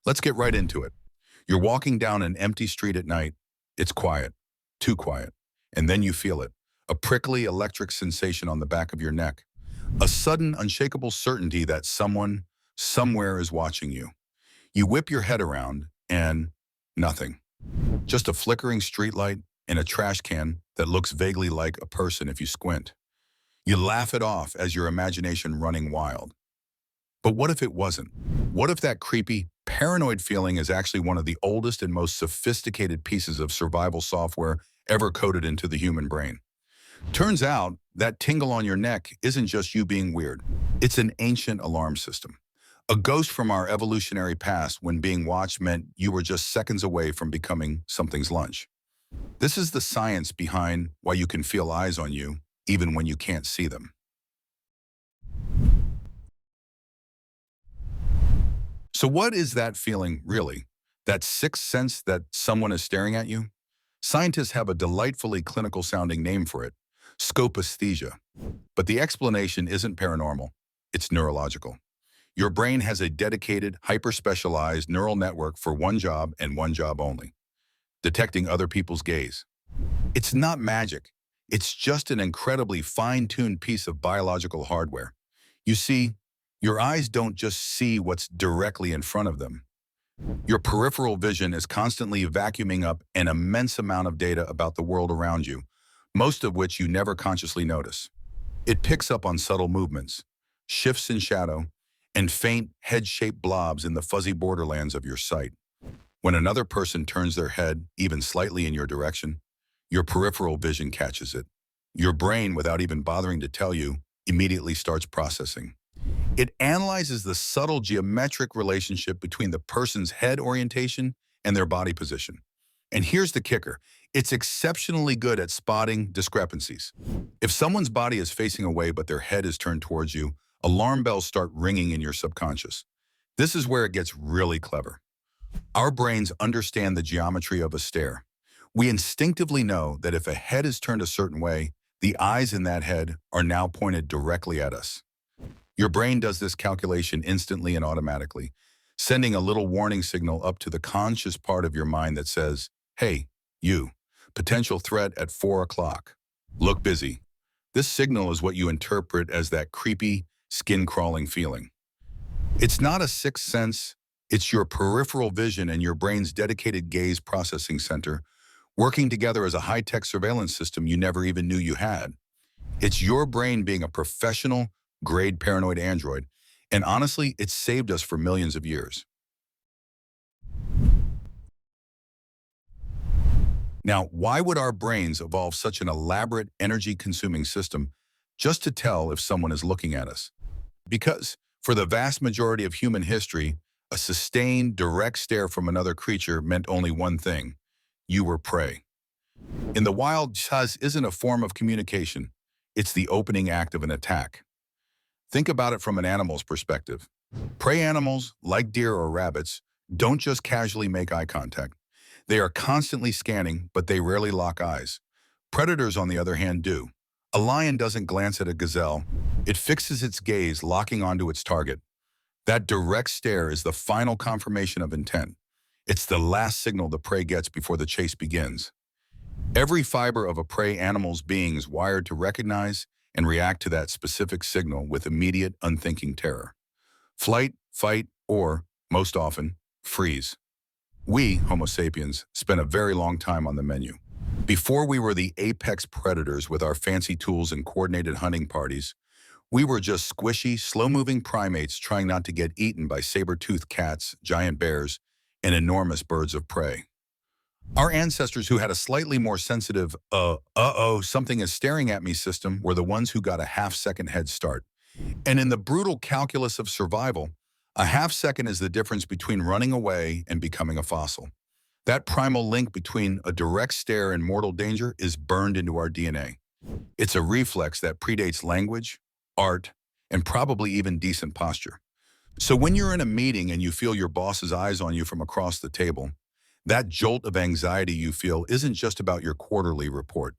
Let's get right into it. You're walking down an empty street at night. It's quiet, too quiet. And then you feel it, a prickly electric sensation on the back of your neck. A sudden, unshakable certainty that someone, somewhere is watching you. You whip your head around and nothing. Just a flickering streetlight and a trash can that looks vaguely like a person if you squint. You laugh it off as your imagination running wild. But what if it wasn't? What if that creepy, paranoid feeling is actually one of the oldest and most sophisticated pieces of survival software ever coded into the human brain? Turns out that tingle on your neck isn't just you being weird. It's an ancient alarm system. A ghost from our evolutionary past when being watched meant you were just seconds away from becoming something's lunch. This is the science behind why you can feel eyes on you even when you can't see them. So what is that feeling really? That sixth sense that someone is staring at you? Scientists have a delightfully clinical sounding name for it, scopaesthesia. But the explanation isn't paranormal, it's neurological. Your brain has a dedicated, hyper-specialized neural network for one job and one job only, detecting other people's gaze. It's not magic. It's just an incredibly fine-tuned piece of biological hardware. You see, your eyes don't just see what's directly in front of them. Your peripheral vision is constantly vacuuming up an immense amount of data about the world around you, most of which you never consciously notice. It picks up on subtle movements, shifts in shadow, and faint head-shaped blobs in the fuzzy borderlands of your sight. When another person turns their head even slightly in your direction, your peripheral vision catches it. Your brain, without even bothering to tell you, immediately starts processing. It analyzes the subtle geometric relationship between the person's head orientation and their body position. And here's the kicker. It's exceptionally good at spotting discrepancies. If someone's body is facing away but their head is turned towards you, alarm bells start ringing in your subconscious. This is where it gets really clever. Our brains understand the geometry of a stare. We instinctively know that if a head is turned a certain way, the eyes in that head are now pointed directly at us. Your brain does this calculation instantly and automatically, sending a little warning signal up to the conscious part of your mind that says, "Hey, you, potential threat at 4 o'clock. Look busy." This signal is what you interpret as that creepy, skin-crawling feeling. It's not a sixth sense, it's your peripheral vision and your brain's dedicated gaze processing center working together as a high-tech surveillance system you never even knew you had. It's your brain being a professional, grade paranoid android, and honestly, it's saved us for millions of years. Now, why would our brains evolve such an elaborate, energy-consuming system just to tell if someone is looking at us? Because, for the vast majority of human history, a sustained, direct stare from another creature meant only one thing: you were prey. In the wild, chaz isn't a form of communication. It's the opening act of an attack. Think about it from an animal's perspective. Prey animals, like deer or rabbits, don't just casually make eye contact. They are constantly scanning, but they rarely lock eyes. Predators, on the other hand, do. A lion doesn't glance at a gazelle. It fixes its gaze, locking onto its target. That direct stare is the final confirmation of intent. It's the last signal the prey gets before the chase begins. Every fiber of a prey animal's being is wired to recognize and react to that specific signal with immediate, unthinking terror. Flight, fight, or, most often, freeze. We, Homo sapiens, spent a very long time on the menu. Before we were the apex predators with our fancy tools and coordinated hunting parties, we were just squishy, slow-moving primates trying not to get eaten by saber-toothed cats, giant bears, and enormous birds of prey. Our ancestors who had a slightly more sensitive, something is staring at me system were the ones who got a half-second head start. And in the brutal calculus of survival, a half-second is the difference between running away and becoming a fossil. That primal link between a direct stare and mortal danger is burned into our DNA. It's a reflex that predates language, art, and probably even decent posture. So when you're in a meeting and you feel your boss's eyes on you from across the table, that jolt of anxiety you feel isn't just about your quarterly report.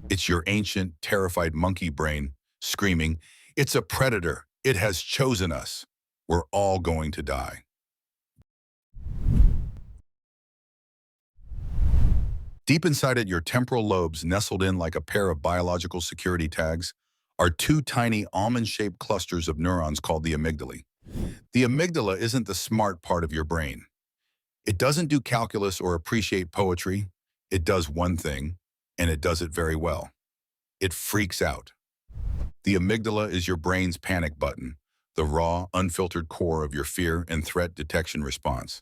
It's your ancient, terrified monkey brain screaming, "It's a predator. It has chosen us. We're all going to die." Deep inside it, your temporal lobes, nestled in like a pair of biological security tags, are two tiny almond-shaped clusters of neurons called the amygdala. The amygdala isn't the smart part of your brain. It doesn't do calculus or appreciate poetry. It does one thing, and it does it very well. It freaks out. The amygdala is your brain's panic button, the raw, unfiltered core of your fear and threat detection response.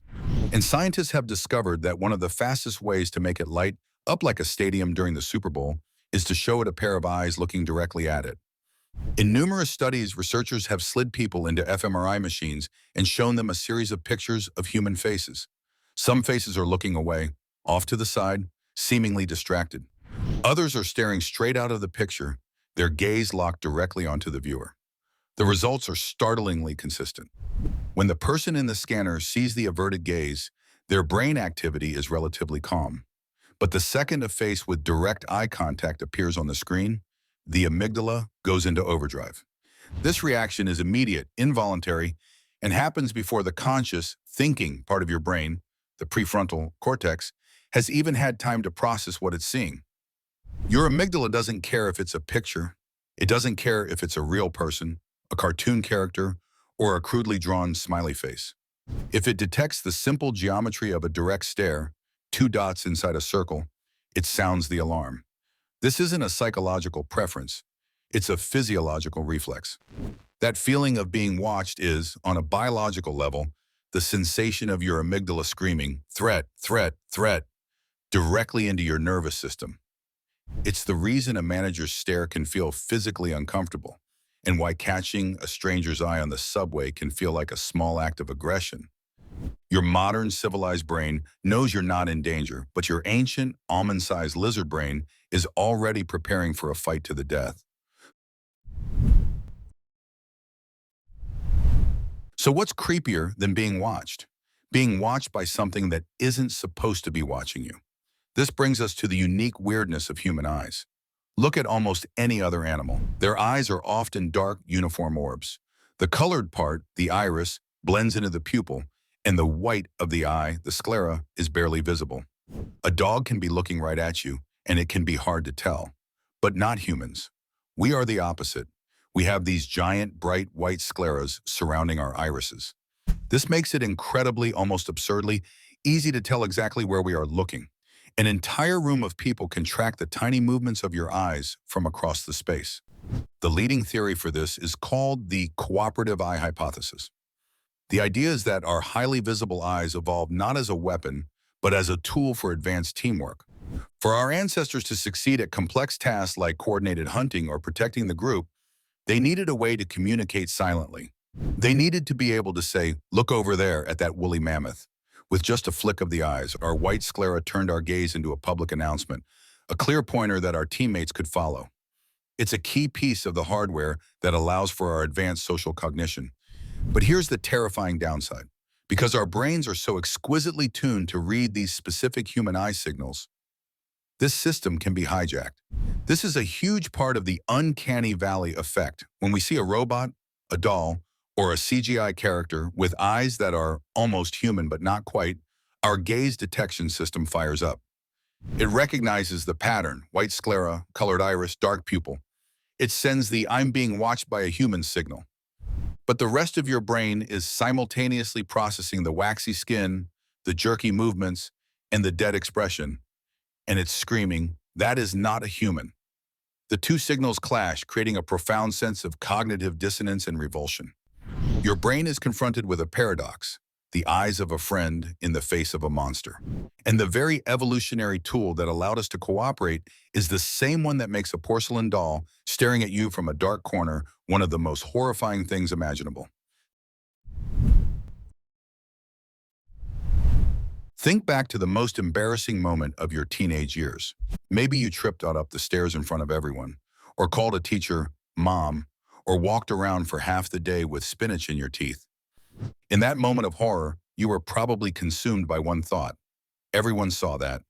And scientists have discovered that one of the fastest ways to make it light up like a stadium during the Super Bowl is to show it a pair of eyes looking directly at it. In numerous studies, researchers have slid people into fMRI machines and shown them a series of pictures of human faces. Some faces are looking away, off to the side, seemingly distracted. Others are staring straight out of the picture, their gaze locked directly onto the viewer. The results are startlingly consistent. When the person in the scanner sees the averted gaze, their brain activity is relatively calm. But the second a face with direct eye contact appears on the screen, the amygdala goes into overdrive. This reaction is immediate, involuntary, and happens before the conscious, thinking part of your brain, the prefrontal cortex, has even had time to process what it's seeing. Your amygdala doesn't care if it's a picture. It doesn't care if it's a real person, a cartoon character, or a crudely drawn smiley face. If it detects the simple geometry of a direct stare, two dots inside a circle, it sounds the alarm. This isn't a psychological preference. It's a physiological reflex. That feeling of being watched is, on a biological level, the sensation of your amygdala screaming, threat, threat, threat, directly into your nervous system. It's the reason a manager's stare can feel physically uncomfortable, and why catching a stranger's eye on the subway can feel like a small act of aggression. Your modern civilized brain knows you're not in danger, but your ancient, almond-sized lizard brain is already preparing for a fight to the death. So what's creepier than being watched? Being watched by something that isn't supposed to be watching you. This brings us to the unique weirdness of human eyes. Look at almost any other animal. Their eyes are often dark, uniform orbs. The colored part, the iris, blends into the pupil, and the white of the eye, the sclera, is barely visible. A dog can be looking right at you, and it can be hard to tell. But not humans. We are the opposite. We have these giant, bright white scleras surrounding our irises. This makes it incredibly, almost absurdly, easy to tell exactly where we are looking. An entire room of people can track the tiny movements of your eyes from across the space. The leading theory for this is called the cooperative eye hypothesis. The idea is that our highly visible eyes evolved not as a weapon, but as a tool for advanced teamwork. For our ancestors to succeed at complex tasks like coordinated hunting or protecting the group, they needed a way to communicate silently. They needed to be able to say, "Look over there at that woolly mammoth." With just a flick of the eyes, our white sclera turned our gaze into a public announcement, a clear pointer that our teammates could follow. It's a key piece of the hardware that allows for our advanced social cognition. But here's the terrifying downside. Because our brains are so exquisitely tuned to read these specific human eye signals, this system can be hijacked. This is a huge part of the uncanny valley effect. When we see a robot, a doll, or a CGI character with eyes that are almost human but not quite, our gaze detection system fires up. It recognizes the pattern, white sclera, colored iris, dark pupil. It sends the "I'm being watched by a human" signal. But the rest of your brain is simultaneously processing the waxy skin, the jerky movements, and the dead expression. And it's screaming, "That is not a human." The two signals clash, creating a profound sense of cognitive dissonance and revulsion. Your brain is confronted with a paradox, the eyes of a friend in the face of a monster. And the very evolutionary tool that allowed us to cooperate is the same one that makes a porcelain doll staring at you from a dark corner one of the most horrifying things imaginable. Think back to the most embarrassing moment of your teenage years. Maybe you tripped out up the stairs in front of everyone, or called a teacher "mom," or walked around for half the day with spinach in your teeth. In that moment of horror, you were probably consumed by one thought. Everyone saw that.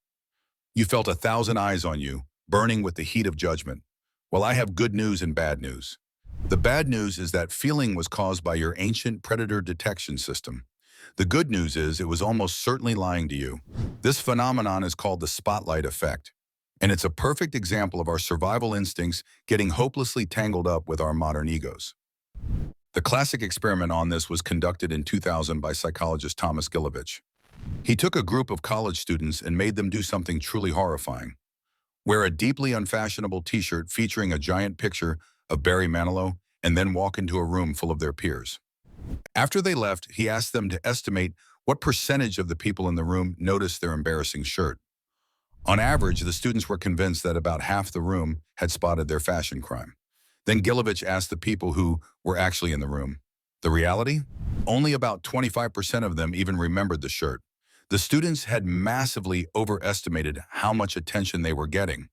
You felt 1,000 eyes on you, burning with the heat of judgment. Well, I have good news and bad news. The bad news is that feeling was caused by your ancient predator detection system. The good news is it was almost certainly lying to you. This phenomenon is called the spotlight effect, and it's a perfect example of our survival instincts getting hopelessly tangled up with our modern egos. The classic experiment on this was conducted in 2000 by psychologist Thomas Gilovich. He took a group of college students and made them do something truly horrifying. Wear a deeply unfashionable t-shirt featuring a giant picture of Barry Manilow and then walk into a room full of their peers. After they left, he asked them to estimate what percentage of the people in the room noticed their embarrassing shirt. On average, the students were convinced that about half the room had spotted their fashion crime. Then Gilovich asked the people who were actually in the room. The reality? Only about 25% of them even remembered the shirt. The students had massively overestimated how much attention they were getting.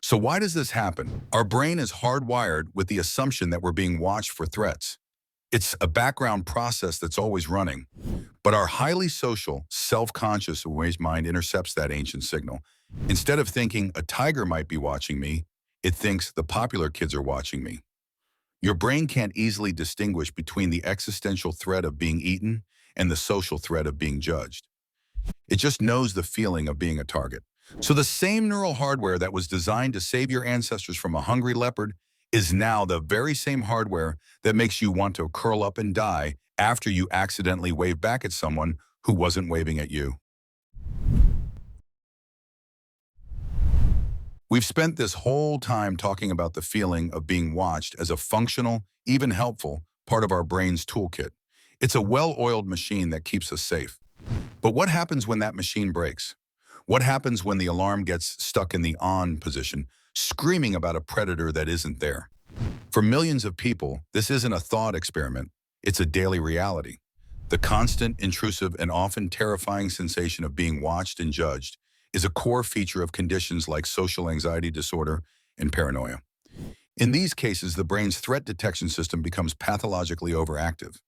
So why does this happen? Our brain is hardwired with the assumption that we're being watched for threats. It's a background process that's always running. But our highly social, self-conscious mind intercepts that ancient signal. Instead of thinking a tiger might be watching me, it thinks the popular kids are watching me. Your brain can't easily distinguish between the existential threat of being eaten and the social threat of being judged. It just knows the feeling of being a target. So the same neural hardware that was designed to save your ancestors from a hungry leopard is now the very same hardware that makes you want to curl up and die after you accidentally wave back at someone who wasn't waving at you. We've spent this whole time talking about the feeling of being watched as a functional, even helpful, part of our brain's toolkit. It's a well-oiled machine that keeps us safe. But what happens when that machine breaks? What happens when the alarm gets stuck in the on position, screaming about a predator that isn't there? For millions of people, this isn't a thought experiment, it's a daily reality. The constant, intrusive, and often terrifying sensation of being watched and judged is a core feature of conditions like social anxiety disorder and paranoia. In these cases, the brain's threat detection system becomes pathologically overactive.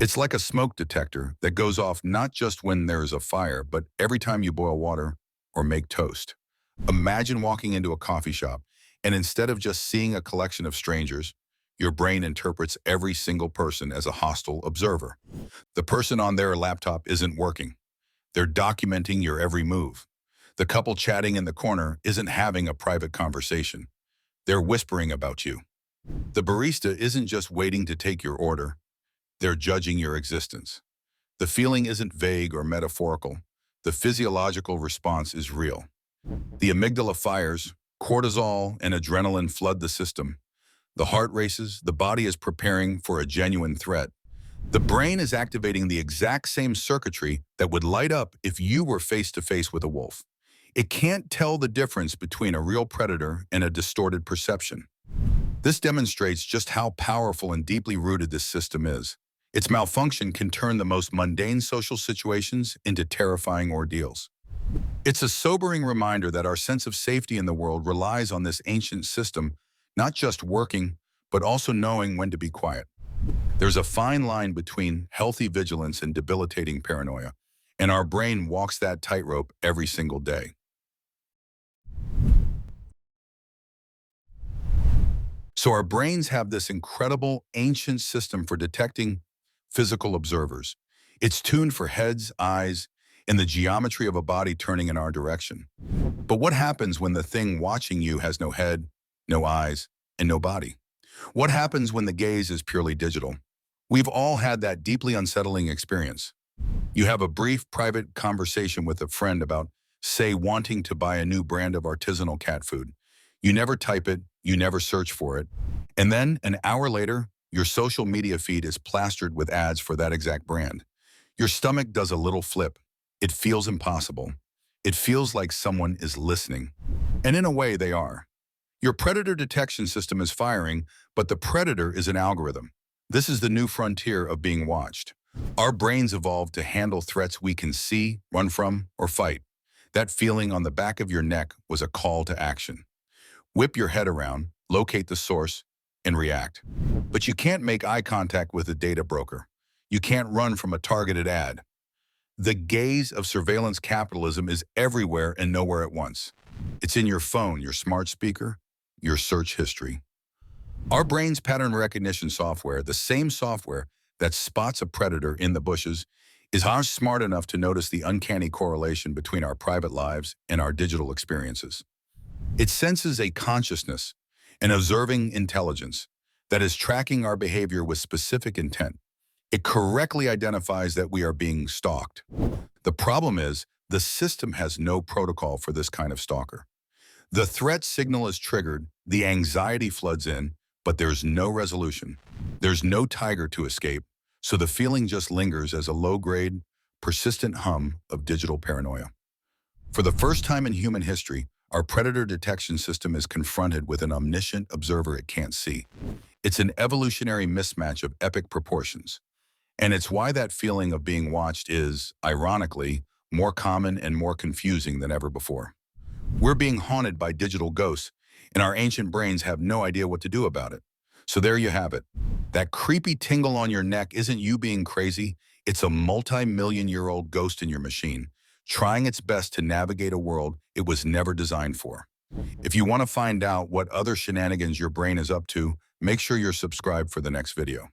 It's like a smoke detector that goes off not just when there is a fire, but every time you boil water or make toast. Imagine walking into a coffee shop, and instead of just seeing a collection of strangers, your brain interprets every single person as a hostile observer. The person on their laptop isn't working. They're documenting your every move. The couple chatting in the corner isn't having a private conversation. They're whispering about you. The barista isn't just waiting to take your order. They're judging your existence. The feeling isn't vague or metaphorical. The physiological response is real. The amygdala fires, cortisol and adrenaline flood the system. The heart races, the body is preparing for a genuine threat. The brain is activating the exact same circuitry that would light up if you were face to face with a wolf. It can't tell the difference between a real predator and a distorted perception. This demonstrates just how powerful and deeply rooted this system is. Its malfunction can turn the most mundane social situations into terrifying ordeals. It's a sobering reminder that our sense of safety in the world relies on this ancient system, not just working, but also knowing when to be quiet. There's a fine line between healthy vigilance and debilitating paranoia, and our brain walks that tightrope every single day. So our brains have this incredible ancient system for detecting physical observers. It's tuned for heads, eyes, and the geometry of a body turning in our direction. But what happens when the thing watching you has no head, no eyes, and no body? What happens when the gaze is purely digital? We've all had that deeply unsettling experience. You have a brief private conversation with a friend about, say, wanting to buy a new brand of artisanal cat food. You never type it, you never search for it. And then, an hour later, your social media feed is plastered with ads for that exact brand. Your stomach does a little flip. It feels impossible. It feels like someone is listening. And in a way, they are. Your predator detection system is firing, but the predator is an algorithm. This is the new frontier of being watched. Our brains evolved to handle threats we can see, run from, or fight. That feeling on the back of your neck was a call to action. Whip your head around, locate the source, and react. But you can't make eye contact with a data broker. You can't run from a targeted ad. The gaze of surveillance capitalism is everywhere and nowhere at once. It's in your phone, your smart speaker, your search history. Our brain's pattern recognition software, the same software that spots a predator in the bushes, Is ours smart enough to notice the uncanny correlation between our private lives and our digital experiences? It senses a consciousness, an observing intelligence that is tracking our behavior with specific intent. It correctly identifies that we are being stalked. The problem is, the system has no protocol for this kind of stalker. The threat signal is triggered, the anxiety floods in, but there's no resolution. There's no tiger to escape, so the feeling just lingers as a low-grade, persistent hum of digital paranoia. For the first time in human history, our predator detection system is confronted with an omniscient observer it can't see. It's an evolutionary mismatch of epic proportions. And it's why that feeling of being watched is, ironically, more common and more confusing than ever before. We're being haunted by digital ghosts, and our ancient brains have no idea what to do about it. So there you have it. That creepy tingle on your neck isn't you being crazy, it's a multi-million-year-old ghost in your machine, trying its best to navigate a world it was never designed for. If you want to find out what other shenanigans your brain is up to, make sure you're subscribed for the next video.